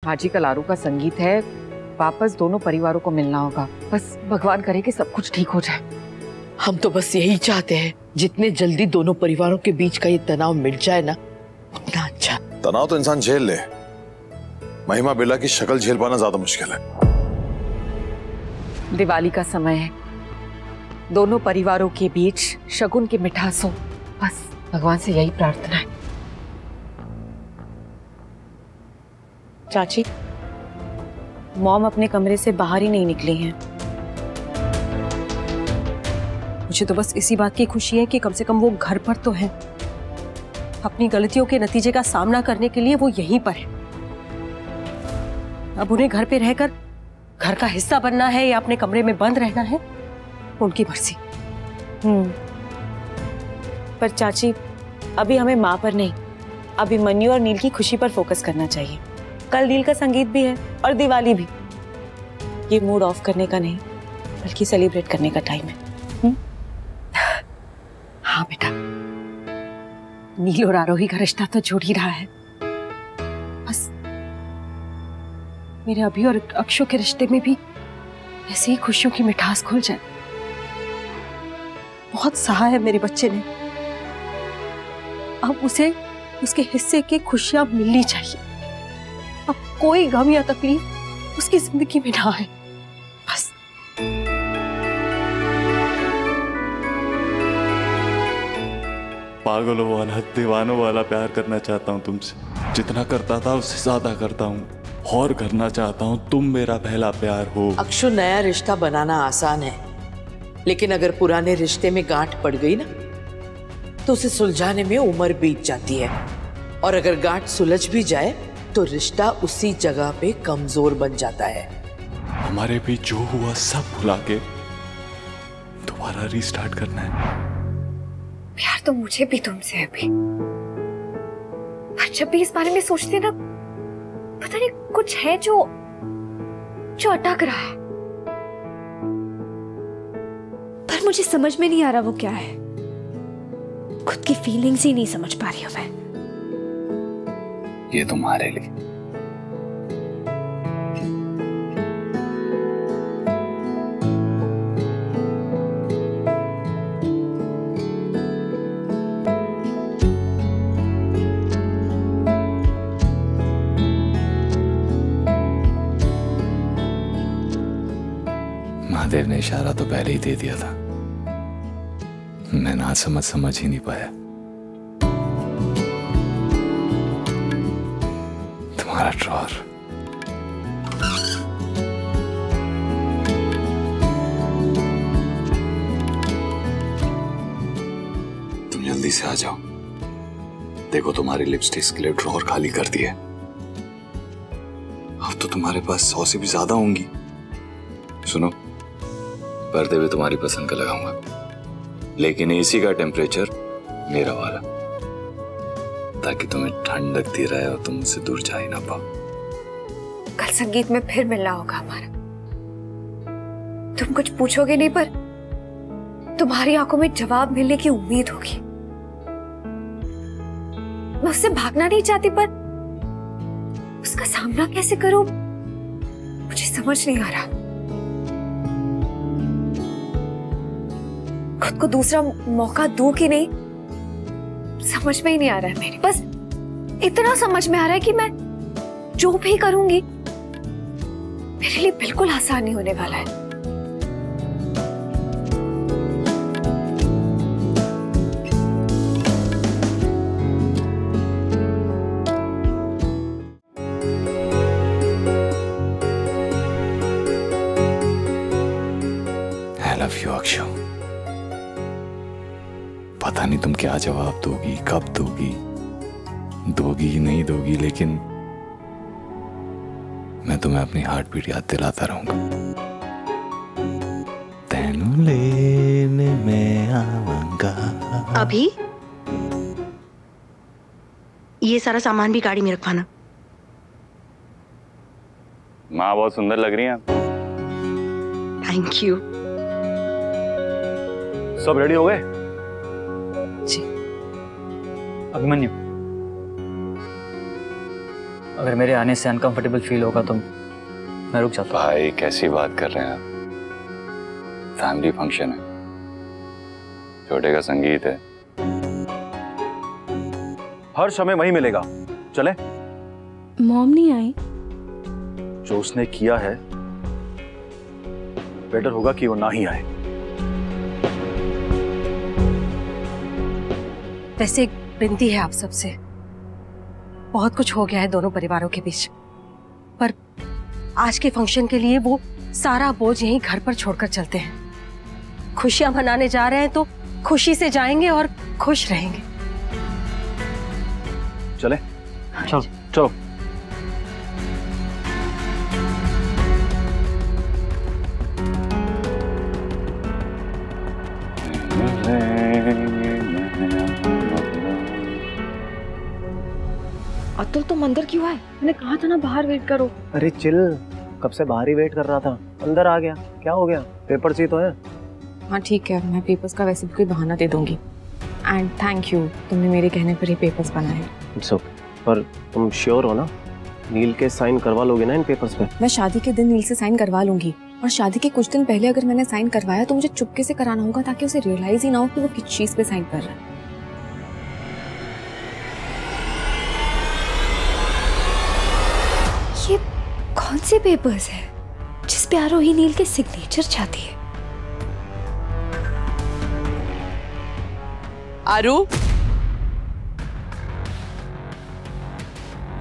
हाजी का लारू का संगीत है, वापस दोनों परिवारों को मिलना होगा। बस भगवान करे कि सब कुछ ठीक हो जाए। हम तो बस यही चाहते हैं, जितने जल्दी दोनों परिवारों के बीच का ये तनाव मिट जाए ना, उतना अच्छा। तनाव तो इंसान झेल ले, महिमा बिरला की शक्ल झेल पाना ज्यादा मुश्किल है। दिवाली का समय है, दोनों परिवारों के बीच शगुन की मिठास हो, बस भगवान से यही प्रार्थना है। चाची, मॉम अपने कमरे से बाहर ही नहीं निकली हैं। मुझे तो बस इसी बात की खुशी है कि कम से कम वो घर पर तो है। अपनी गलतियों के नतीजे का सामना करने के लिए वो यहीं पर है। अब उन्हें घर पे रहकर घर का हिस्सा बनना है या अपने कमरे में बंद रहना है, उनकी मर्जी। पर चाची, अभी हमें माँ पर नहीं, अभिमन्यु और नील की खुशी पर फोकस करना चाहिए। कल नील का संगीत भी है और दिवाली भी। ये मूड ऑफ करने का नहीं, बल्कि सेलिब्रेट करने का टाइम है। हाँ बेटा, नील और आरोही का रिश्ता तो जुड़ ही रहा है। बस मेरे अभी और अक्षु के रिश्ते में भी ऐसी ही खुशियों की मिठास घुल जाए। बहुत सहा है मेरे बच्चे ने, अब उसे उसके हिस्से की खुशियां मिलनी चाहिए। अब कोई गम या तकलीफ उसकी जिंदगी में ना है, बस। पागलों वाला, दीवानों वाला प्यार करना चाहता हूँ तुमसे। जितना करता था उससे ज्यादा करता हूँ और करना चाहता हूँ। तुम मेरा पहला प्यार हो। अक्षु, नया रिश्ता बनाना आसान है, लेकिन अगर पुराने रिश्ते में गांठ पड़ गई ना, तो उसे सुलझाने में उम्र बीत जाती है। और अगर गांठ सुलझ भी जाए तो रिश्ता उसी जगह पे कमजोर बन जाता है। हमारे बीच जो हुआ सब भुला के दोबारा रीस्टार्ट करना है। प्यार तो मुझे भी तुमसे है अभी, पर जब भी इस बारे में सोचते ना, पता नहीं कुछ है जो अटक रहा है। पर मुझे समझ में नहीं आ रहा वो क्या है। खुद की फीलिंग्स ही नहीं समझ पा रही हूं मैं। ये तुम्हारे लिए। महादेव ने इशारा तो पहले ही दे दिया था, मैं ना समझ ही नहीं पाया। तुम्हारा ड्रॉर। तुम जल्दी से आ जाओ, देखो तुम्हारी लिपस्टिक्स के लिए ड्रॉर खाली कर दिया। अब तो तुम्हारे पास 100 से भी ज्यादा होंगी। सुनो, पर्दे भी तुम्हारी पसंद का लगाऊंगा, लेकिन एसी का टेम्परेचर मेरा वाला, ताकि तुम्हें ठंड लगती रहे और तुम मुझसे दूर जा ही ना पाओ। कल संगीत में फिर मिलना होगा हमारा। तुम कुछ पूछोगे नहीं, पर तुम्हारी आंखों में जवाब मिलने की उम्मीद होगी। मैं उससे भागना नहीं चाहती, पर उसका सामना कैसे करूं मुझे समझ नहीं आ रहा। खुद को दूसरा मौका दूं कि नहीं, समझ में ही नहीं आ रहा है मेरे। बस इतना समझ में आ रहा है कि मैं जो भी करूंगी मेरे लिए बिल्कुल आसान नहीं होने वाला है। I love you, Akshu. पता नहीं तुम क्या जवाब दोगी, कब दोगी, दोगी नहीं दोगी, लेकिन मैं तुम्हें अपनी हार्ट बीट याद दिलाता रहूंगा। तेनू लेने में आवांगा। अभी ये सारा सामान भी गाड़ी में रखवाना। माँ बहुत सुंदर लग रही हैं आप। Thank you. सब रेडी हो गए? जी। अभिमन्यु, अगर मेरे आने से अनकंफर्टेबल फील होगा तो मैं रुक जाता हूँ। भाई कैसी बात कर रहे हैं आप? फैमिली फंक्शन है, छोटे का संगीत है। हर समय वही मिलेगा। चले? मॉम नहीं आई? जो उसने किया है बेटर होगा कि वो ना ही आए। वैसे एक विनती है आप सबसे, बहुत कुछ हो गया है दोनों परिवारों के बीच, पर आज के फंक्शन के लिए वो सारा बोझ यहीं घर पर छोड़कर चलते हैं। खुशियां मनाने जा रहे हैं तो खुशी से जाएंगे और खुश रहेंगे। चले? चलो चलो। अतुल तुम अंदर क्यों आए? मैंने कहा था ना बाहर वेट करो। अरे चिल, कब से बाहर ही वेट कर रहा था, अंदर आ गया। क्या हो गया? पेपर ही तो है। हाँ ठीक है, मैं पेपर्स का वैसे भी कोई बहाना दे दूंगी। एंड थैंक यू, तुमने मेरे कहने पर ही पेपर्स बनाए। It's okay. पर तुम श्योर हो ना, नील के साइन करवा लोगे ना इन पेपर्स पे? मैं शादी के दिन नील से साइन करवा लूंगी, और शादी के कुछ दिन पहले अगर मैंने साइन करवाया तो मुझे चुपके से कराना होगा ताकि उसे रियलाइज ही ना हो कि वो किस चीज पे साइन कर रहा है। ये कौन से पेपर्स है जिस पे आरोही नील के सिग्नेचर चाहती है? आरू,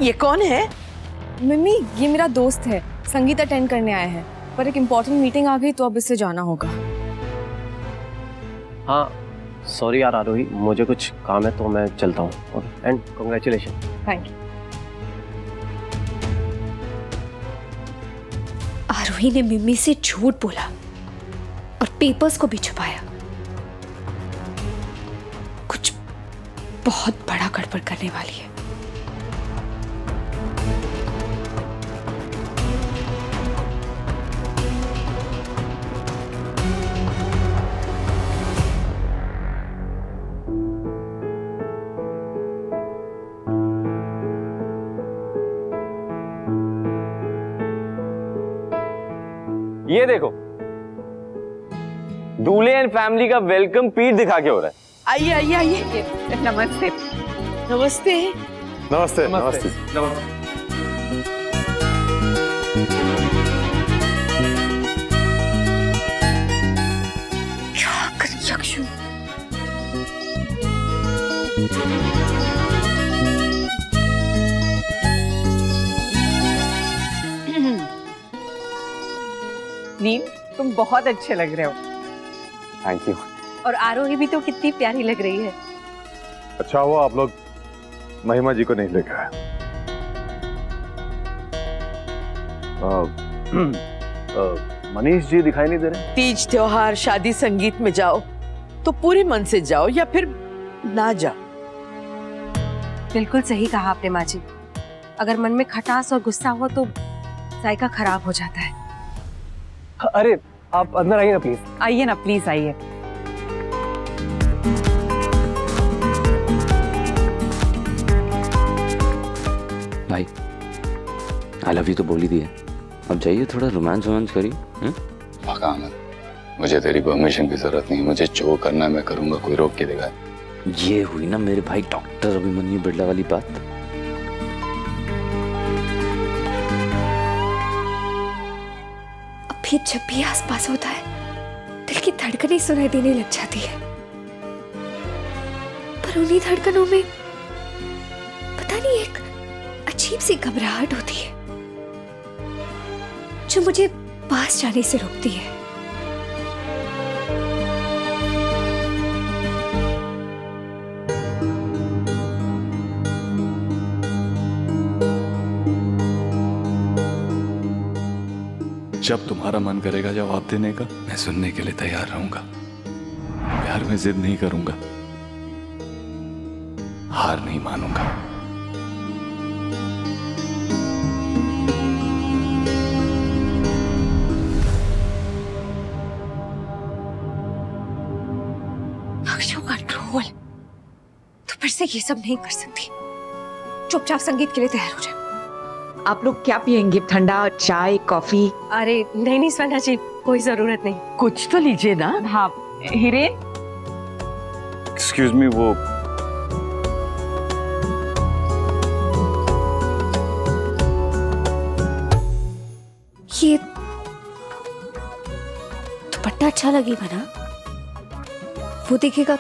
ये कौन है? मम्मी ये मेरा दोस्त है, संगीत अटेंड करने आया है, पर एक इम्पोर्टेंट मीटिंग आ गई तो अब इससे जाना होगा। हाँ सॉरी यार आरोही, मुझे कुछ काम है तो मैं चलता हूँ। And congratulation. Thank you. Aarohi ने मिम्मी से झूठ बोला और पेपर्स को भी छुपाया। कुछ बहुत बड़ा गड़बड़ करने वाली है। ये देखो, दूल्हे एंड फैमिली का वेलकम पीठ दिखा के हो रहा है। आइए आइए आइए। नमस्ते। नमस्ते। नमस्ते नमस्ते। क्या कर यक्षु? नील तुम बहुत अच्छे लग रहे हो। Thank you. और आरोही भी तो कितनी प्यारी लग रही है। अच्छा हुआ आप लोग महिमा जी को नहीं लेकर आए। मनीष जी दिखाई नहीं दे रहे। तीज त्योहार शादी संगीत में जाओ तो पूरे मन से जाओ या फिर ना जाओ। बिल्कुल सही कहा आपने माँ जी, अगर मन में खटास और गुस्सा हो तो जायका खराब हो जाता है। अरे आप अंदर आइए ना प्लीज। आइए ना प्लीज, आइए। भाई आई लव यू तो बोल ही दिया, अब जाइए थोड़ा रोमांस वोमांस करिए। पक्का आनंद, मुझे तेरी परमिशन की जरूरत नहीं, मुझे जो करना है मैं करूंगा, कोई रोक के देगा। ये हुई ना मेरे भाई डॉक्टर अभिमन्यु बिरला वाली बात। फिर जब भी आसपास होता है दिल की धड़कनें सुनाई देने लग जाती है, पर उन्हीं धड़कनों में पता नहीं एक अजीब सी घबराहट होती है जो मुझे पास जाने से रोकती है। जब तुम्हारा मन करेगा जवाब देने का, मैं सुनने के लिए तैयार रहूंगा। प्यार में जिद नहीं करूंगा, हार नहीं मानूंगा। अक्षु कंट्रोल, तो फिर से ये सब नहीं कर सकती। चुपचाप संगीत के लिए तैयार हो जाए। आप लोग क्या पियेंगे? ठंडा, चाय, कॉफी? अरे नहीं नहीं स्वर्णा जी, कोई जरूरत नहीं। कुछ तो लीजिए ना। हाँ हिरेन। एक्सक्यूज मी, वो ये दुपट्टा अच्छा लगेगा ना? वो देखेगा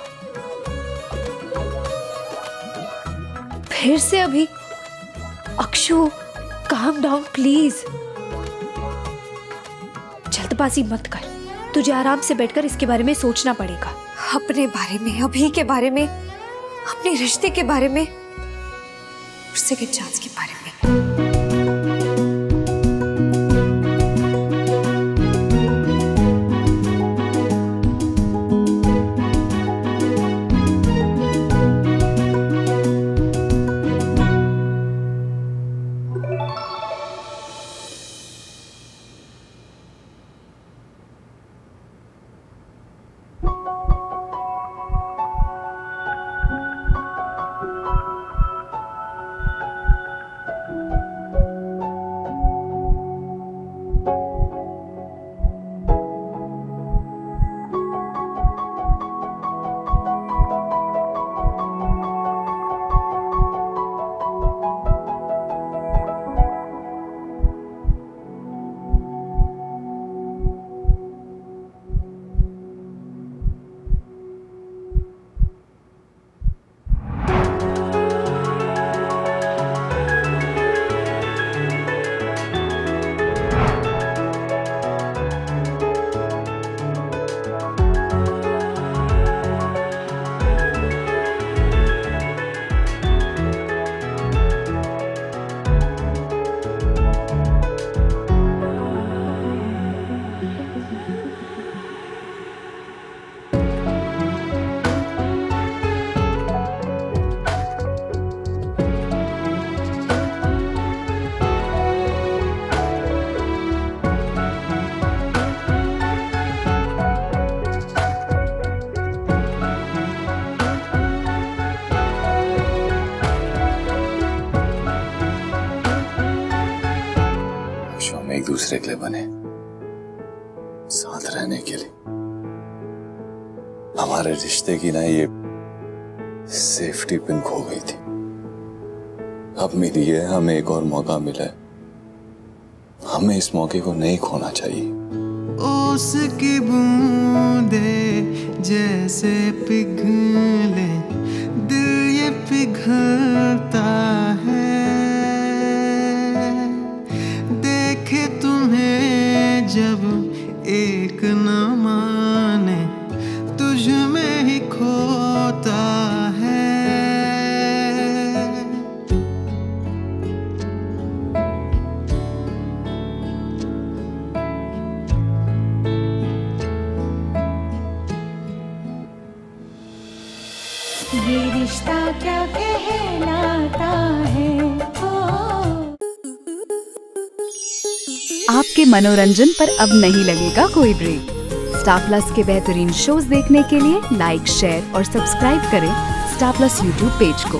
फिर से। अभी अक्षु काम डाउन प्लीज, जल्दबाजी मत कर। तुझे आराम से बैठकर इसके बारे में सोचना पड़ेगा, अपने बारे में, अभी के बारे में, अपने रिश्ते के बारे में, सेकंड चांस के बारे में। एक दूसरे के लिए बने, साथ रहने के लिए। हमारे रिश्ते की ना ये सेफ्टी पिन खो गई थी, अब मिली है, हमें एक और मौका मिला है। हमें इस मौके को नहीं खोना चाहिए। उसकी बूंदे जैसे पिघले, दिल ये पिघलता है, देखे तुम्हें जब एक न माने, तुझ में ही खोता है। ये रिश्ता क्या कहलाता है। आपके मनोरंजन पर अब नहीं लगेगा कोई ब्रेक। स्टार प्लस के बेहतरीन शोज देखने के लिए लाइक, शेयर और सब्सक्राइब करें स्टार प्लस यूट्यूब पेज को।